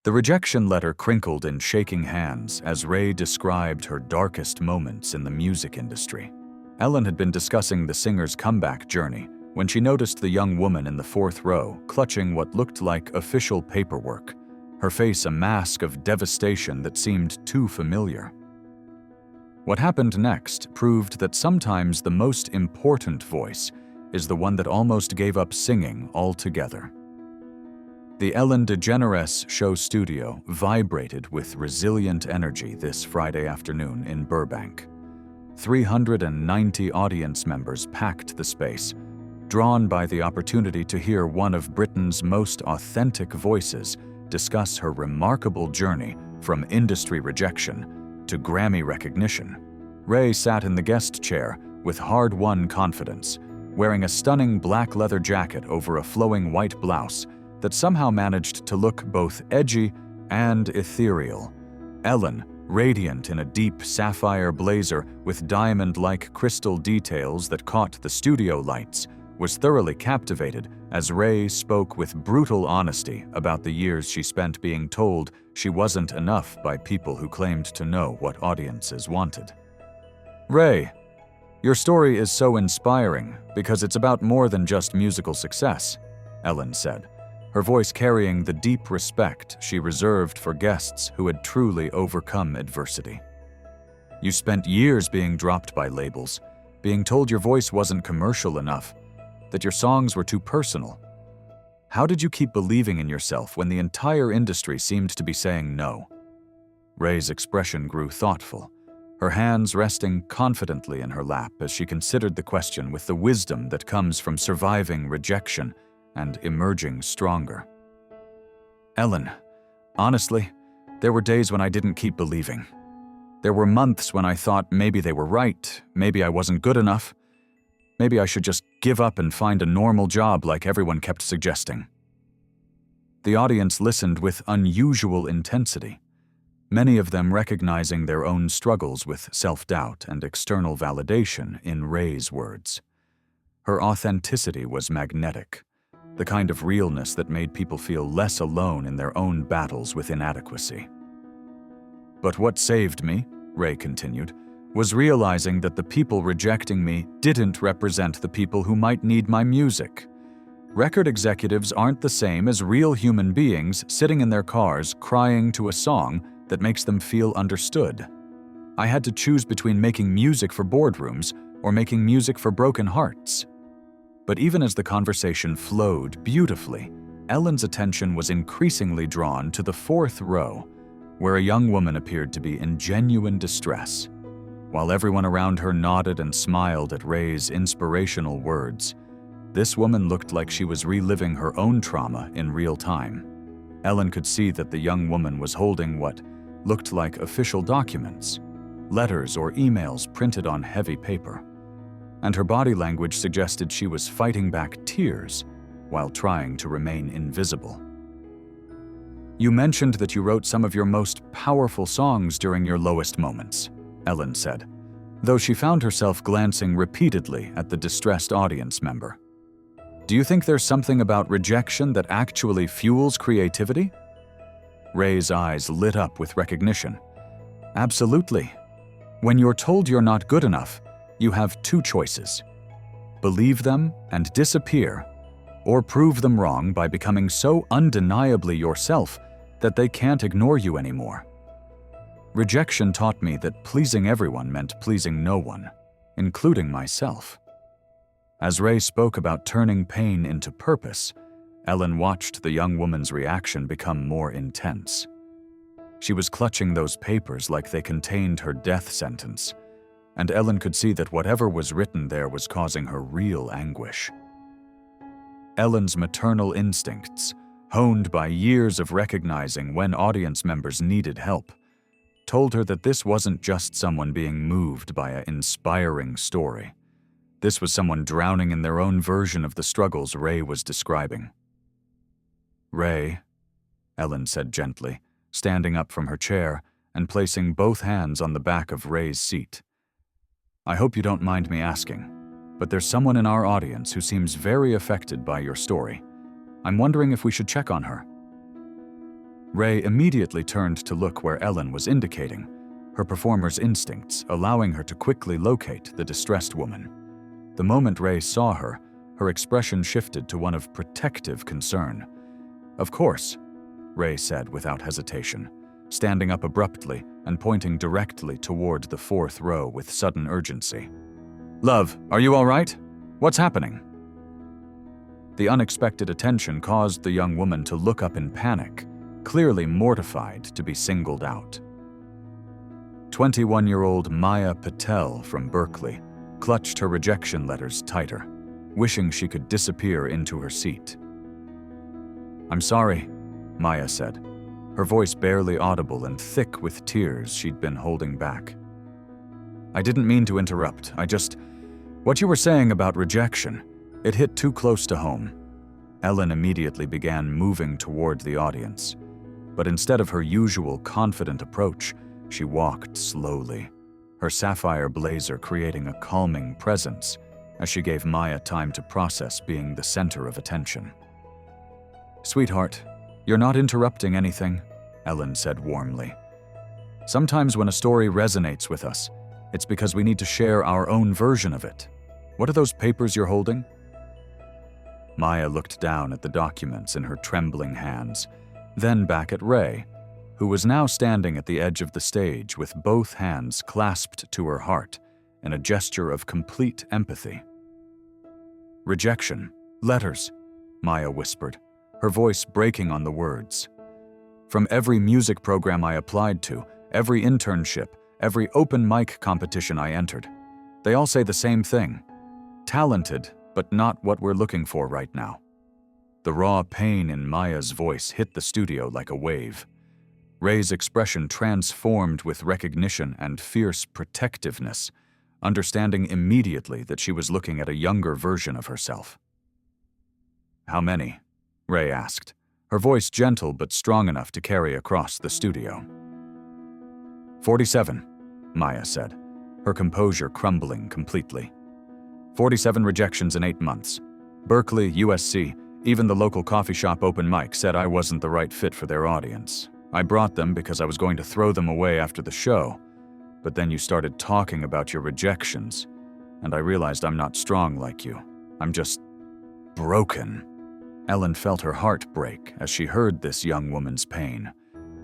The rejection letter crinkled in shaking hands as Raye described her darkest moments in the music industry. Ellen had been discussing the singer's comeback journey when she noticed the young woman in the fourth row clutching what looked like official paperwork, her face a mask of devastation that seemed too familiar. What happened next proved that sometimes the most important voice is the one that almost gave up singing altogether. The Ellen DeGeneres show studio vibrated with resilient energy this Friday afternoon in Burbank. 390 audience members packed the space, drawn by the opportunity to hear one of Britain's most authentic voices discuss her remarkable journey from industry rejection to Grammy recognition. Raye sat in the guest chair with hard-won confidence, wearing a stunning black leather jacket over a flowing white blouse that somehow managed to look both edgy and ethereal. Ellen, radiant in a deep sapphire blazer with diamond-like crystal details that caught the studio lights, was thoroughly captivated as Raye spoke with brutal honesty about the years she spent being told she wasn't enough by people who claimed to know what audiences wanted. "Raye, your story is so inspiring because it's about more than just musical success," Ellen said, her voice carrying the deep respect she reserved for guests who had truly overcome adversity. "You spent years being dropped by labels, being told your voice wasn't commercial enough, that your songs were too personal. How did you keep believing in yourself when the entire industry seemed to be saying no?" Raye's expression grew thoughtful, her hands resting confidently in her lap as she considered the question with the wisdom that comes from surviving rejection and emerging stronger. "Ellen, honestly, there were days when I didn't keep believing. There were months when I thought maybe they were right, maybe I wasn't good enough, maybe I should just give up and find a normal job like everyone kept suggesting." The audience listened with unusual intensity, many of them recognizing their own struggles with self-doubt and external validation in Raye's words. Her authenticity was magnetic, the kind of realness that made people feel less alone in their own battles with inadequacy. "But what saved me," Raye continued, "was realizing that the people rejecting me didn't represent the people who might need my music. Record executives aren't the same as real human beings sitting in their cars crying to a song that makes them feel understood. I had to choose between making music for boardrooms or making music for broken hearts." But even as the conversation flowed beautifully, Ellen's attention was increasingly drawn to the fourth row, where a young woman appeared to be in genuine distress. While everyone around her nodded and smiled at Raye's inspirational words, this woman looked like she was reliving her own trauma in real time. Ellen could see that the young woman was holding what looked like official documents, letters or emails printed on heavy paper, and her body language suggested she was fighting back tears while trying to remain invisible. "You mentioned that you wrote some of your most powerful songs during your lowest moments," Ellen said, though she found herself glancing repeatedly at the distressed audience member. "Do you think there's something about rejection that actually fuels creativity?" Raye's eyes lit up with recognition. "Absolutely. When you're told you're not good enough, you have two choices: believe them and disappear, or prove them wrong by becoming so undeniably yourself that they can't ignore you anymore. Rejection taught me that pleasing everyone meant pleasing no one, including myself." As Raye spoke about turning pain into purpose, Ellen watched the young woman's reaction become more intense. She was clutching those papers like they contained her death sentence, and Ellen could see that whatever was written there was causing her real anguish. Ellen's maternal instincts, honed by years of recognizing when audience members needed help, told her that this wasn't just someone being moved by an inspiring story. This was someone drowning in their own version of the struggles Raye was describing. "Raye," Ellen said gently, standing up from her chair and placing both hands on the back of Raye's seat. "I hope you don't mind me asking, but there's someone in our audience who seems very affected by your story. I'm wondering if we should check on her." Raye immediately turned to look where Ellen was indicating, her performer's instincts allowing her to quickly locate the distressed woman. The moment Raye saw her, her expression shifted to one of protective concern. "Of course," Raye said without hesitation, standing up abruptly and pointing directly toward the fourth row with sudden urgency. "Love, are you all right? What's happening?" The unexpected attention caused the young woman to look up in panic, clearly mortified to be singled out. 21-year-old Maya Patel from Berkeley clutched her rejection letters tighter, wishing she could disappear into her seat. "I'm sorry," Maya said, her voice barely audible and thick with tears she'd been holding back. "I didn't mean to interrupt. What you were saying about rejection, it hit too close to home." Ellen immediately began moving toward the audience, but instead of her usual confident approach, she walked slowly, her sapphire blazer creating a calming presence as she gave Maya time to process being the center of attention. "Sweetheart, you're not interrupting anything," Ellen said warmly. "Sometimes when a story resonates with us, it's because we need to share our own version of it. What are those papers you're holding?" Maya looked down at the documents in her trembling hands, then back at Raye, who was now standing at the edge of the stage with both hands clasped to her heart in a gesture of complete empathy. "Rejection. Letters," Maya whispered, her voice breaking on the words. "From every music program I applied to, every internship, every open mic competition I entered, they all say the same thing. Talented, but not what we're looking for right now." The raw pain in Maya's voice hit the studio like a wave. Raye's expression transformed with recognition and fierce protectiveness, understanding immediately that she was looking at a younger version of herself. "How many?" Raye asked, her voice gentle but strong enough to carry across the studio. 47, Maya said, her composure crumbling completely. 47 rejections in 8 months. Berkeley, USC, even the local coffee shop open mic said I wasn't the right fit for their audience. I brought them because I was going to throw them away after the show, but then you started talking about your rejections, and I realized I'm not strong like you. I'm just broken. Ellen felt her heart break as she heard this young woman's pain,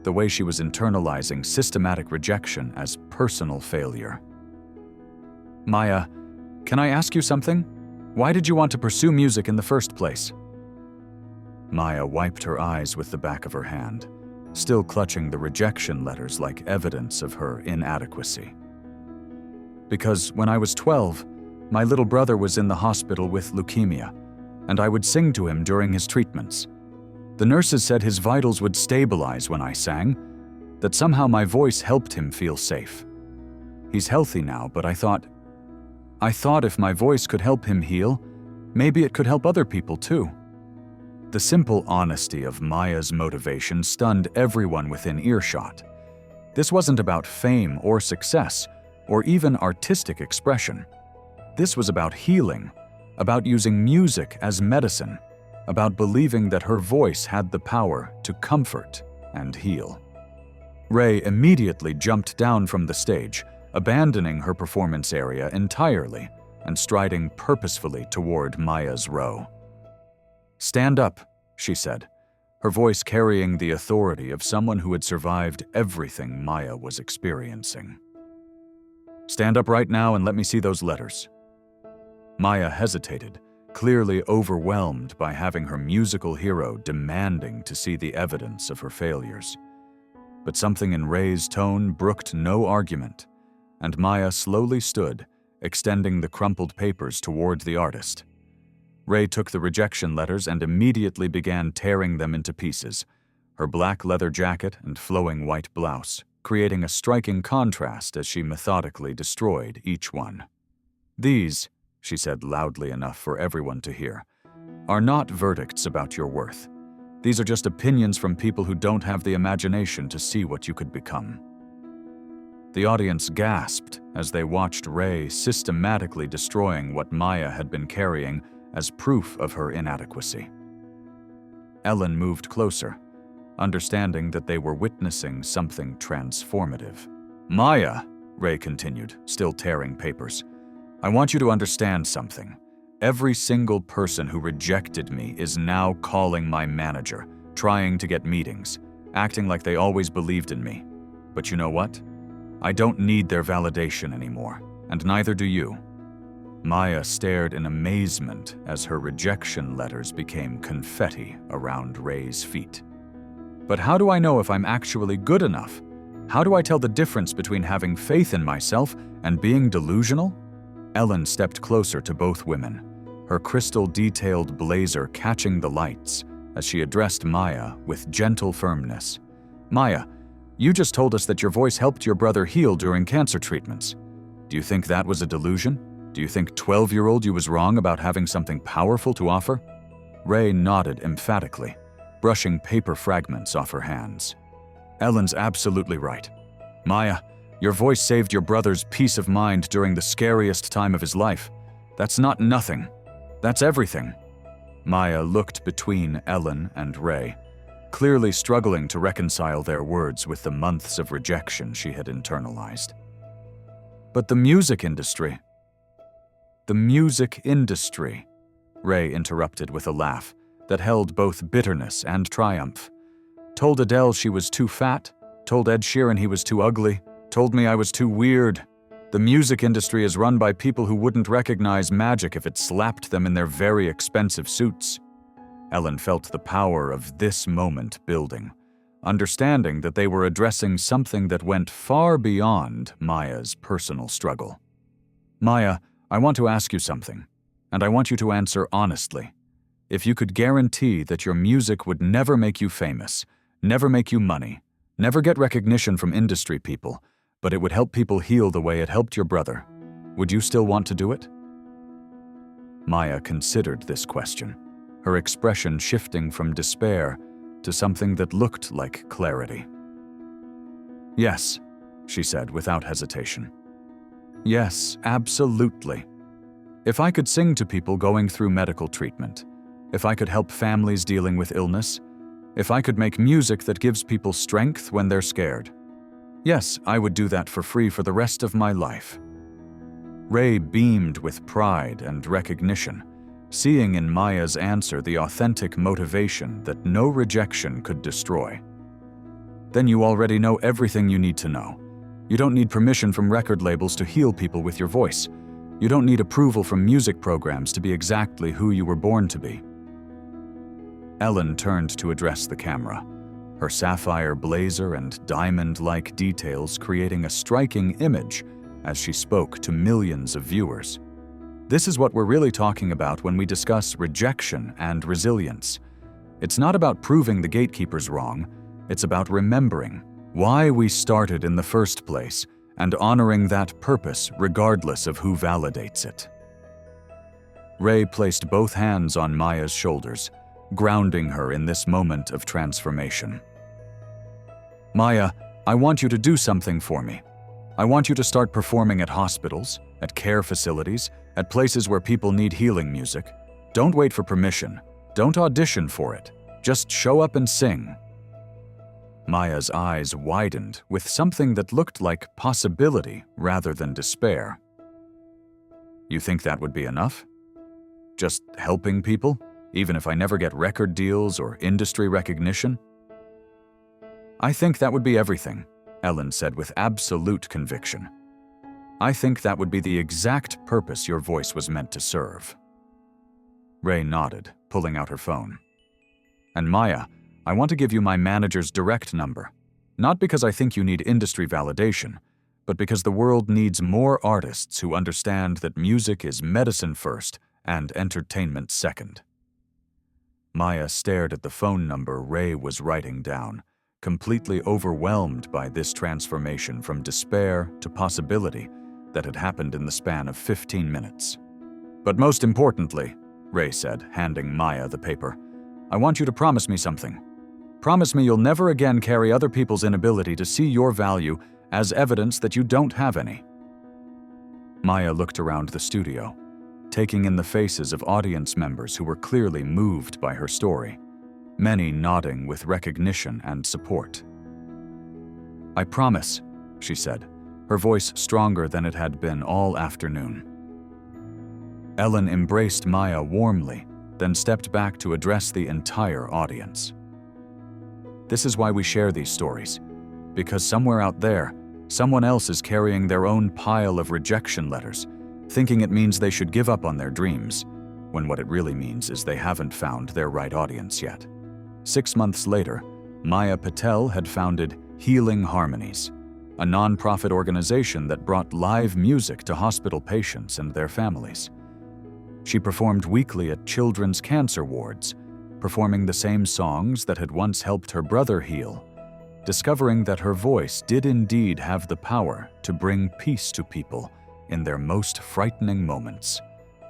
the way she was internalizing systematic rejection as personal failure. Maya, can I ask you something? Why did you want to pursue music in the first place? Maya wiped her eyes with the back of her hand, still clutching the rejection letters like evidence of her inadequacy. Because when I was 12, my little brother was in the hospital with leukemia, and I would sing to him during his treatments. The nurses said his vitals would stabilize when I sang, that somehow my voice helped him feel safe. He's healthy now, but I thought if my voice could help him heal, maybe it could help other people too. The simple honesty of Maya's motivation stunned everyone within earshot. This wasn't about fame or success, or even artistic expression. This was about healing, about using music as medicine, about believing that her voice had the power to comfort and heal. Raye immediately jumped down from the stage, abandoning her performance area entirely and striding purposefully toward Maya's row. "Stand up," she said, her voice carrying the authority of someone who had survived everything Maya was experiencing. "Stand up right now and let me see those letters." Maya hesitated, clearly overwhelmed by having her musical hero demanding to see the evidence of her failures. But something in Raye's tone brooked no argument, and Maya slowly stood, extending the crumpled papers toward the artist. Raye took the rejection letters and immediately began tearing them into pieces, her black leather jacket and flowing white blouse, creating a striking contrast as she methodically destroyed each one. "These," she said loudly enough for everyone to hear, "are not verdicts about your worth. These are just opinions from people who don't have the imagination to see what you could become." The audience gasped as they watched Raye systematically destroying what Maya had been carrying as proof of her inadequacy. Ellen moved closer, understanding that they were witnessing something transformative. "Maya," Raye continued, still tearing papers, "I want you to understand something. Every single person who rejected me is now calling my manager, trying to get meetings, acting like they always believed in me. But you know what? I don't need their validation anymore, and neither do you." Maya stared in amazement as her rejection letters became confetti around Raye's feet. "But how do I know if I'm actually good enough? How do I tell the difference between having faith in myself and being delusional?" Ellen stepped closer to both women, her crystal-detailed blazer catching the lights as she addressed Maya with gentle firmness. "Maya, you just told us that your voice helped your brother heal during cancer treatments. Do you think that was a delusion? Do you think 12-year-old you was wrong about having something powerful to offer?" Raye nodded emphatically, brushing paper fragments off her hands. "Ellen's absolutely right. Maya, your voice saved your brother's peace of mind during the scariest time of his life. That's not nothing. That's everything." Maya looked between Ellen and Raye, clearly struggling to reconcile their words with the months of rejection she had internalized. "But the music industry..." "The music industry," Raye interrupted with a laugh that held both bitterness and triumph. "Told Adele she was too fat, told Ed Sheeran he was too ugly, told me I was too weird. The music industry is run by people who wouldn't recognize magic if it slapped them in their very expensive suits." Ellen felt the power of this moment building, understanding that they were addressing something that went far beyond Maya's personal struggle. "Maya, I want to ask you something, and I want you to answer honestly. If you could guarantee that your music would never make you famous, never make you money, never get recognition from industry people, but it would help people heal the way it helped your brother, would you still want to do it?" Maya considered this question, her expression shifting from despair to something that looked like clarity. "Yes," she said without hesitation. "Yes, absolutely. If I could sing to people going through medical treatment, if I could help families dealing with illness, if I could make music that gives people strength when they're scared, yes, I would do that for free for the rest of my life." Raye beamed with pride and recognition, seeing in Maya's answer the authentic motivation that no rejection could destroy. "Then you already know everything you need to know. You don't need permission from record labels to heal people with your voice. You don't need approval from music programs to be exactly who you were born to be." Ellen turned to address the camera, her sapphire blazer and diamond-like details creating a striking image as she spoke to millions of viewers. "This is what we're really talking about when we discuss rejection and resilience. It's not about proving the gatekeepers wrong, it's about remembering why we started in the first place and honoring that purpose regardless of who validates it." Raye placed both hands on Maya's shoulders, grounding her in this moment of transformation. "Maya, I want you to do something for me. I want you to start performing at hospitals, at care facilities, at places where people need healing music. Don't wait for permission. Don't audition for it. Just show up and sing." Maya's eyes widened with something that looked like possibility rather than despair. "You think that would be enough? Just helping people, even if I never get record deals or industry recognition?" "I think that would be everything," Ellen said with absolute conviction. "I think that would be the exact purpose your voice was meant to serve." Raye nodded, pulling out her phone. "And Maya, I want to give you my manager's direct number, not because I think you need industry validation, but because the world needs more artists who understand that music is medicine first and entertainment second." Maya stared at the phone number Raye was writing down, completely overwhelmed by this transformation from despair to possibility that had happened in the span of 15 minutes. "But most importantly," Raye said, handing Maya the paper, "I want you to promise me something. Promise me you'll never again carry other people's inability to see your value as evidence that you don't have any." Maya looked around the studio, taking in the faces of audience members who were clearly moved by her story. many nodding with recognition and support. "I promise," she said, her voice stronger than it had been all afternoon. Ellen embraced Maya warmly, then stepped back to address the entire audience. "This is why we share these stories, because somewhere out there, someone else is carrying their own pile of rejection letters, thinking it means they should give up on their dreams, when what it really means is they haven't found their right audience yet." 6 months later, Maya Patel had founded Healing Harmonies, a non-profit organization that brought live music to hospital patients and their families. She performed weekly at children's cancer wards, performing the same songs that had once helped her brother heal, discovering that her voice did indeed have the power to bring peace to people in their most frightening moments.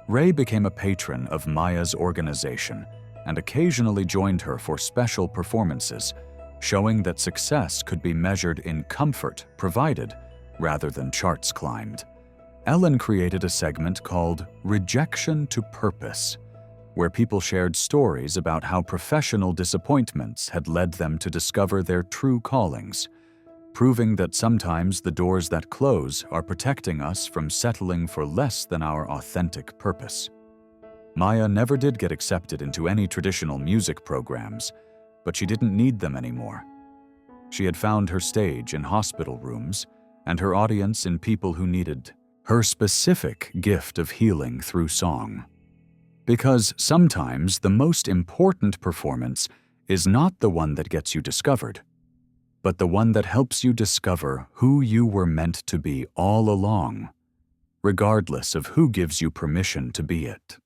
Raye became a patron of Maya's organization and occasionally joined her for special performances, showing that success could be measured in comfort provided rather than charts climbed. Ellen created a segment called Rejection to Purpose, where people shared stories about how professional disappointments had led them to discover their true callings, proving that sometimes the doors that close are protecting us from settling for less than our authentic purpose. Maya never did get accepted into any traditional music programs, but she didn't need them anymore. She had found her stage in hospital rooms and her audience in people who needed her specific gift of healing through song. Because sometimes the most important performance is not the one that gets you discovered, but the one that helps you discover who you were meant to be all along, regardless of who gives you permission to be it.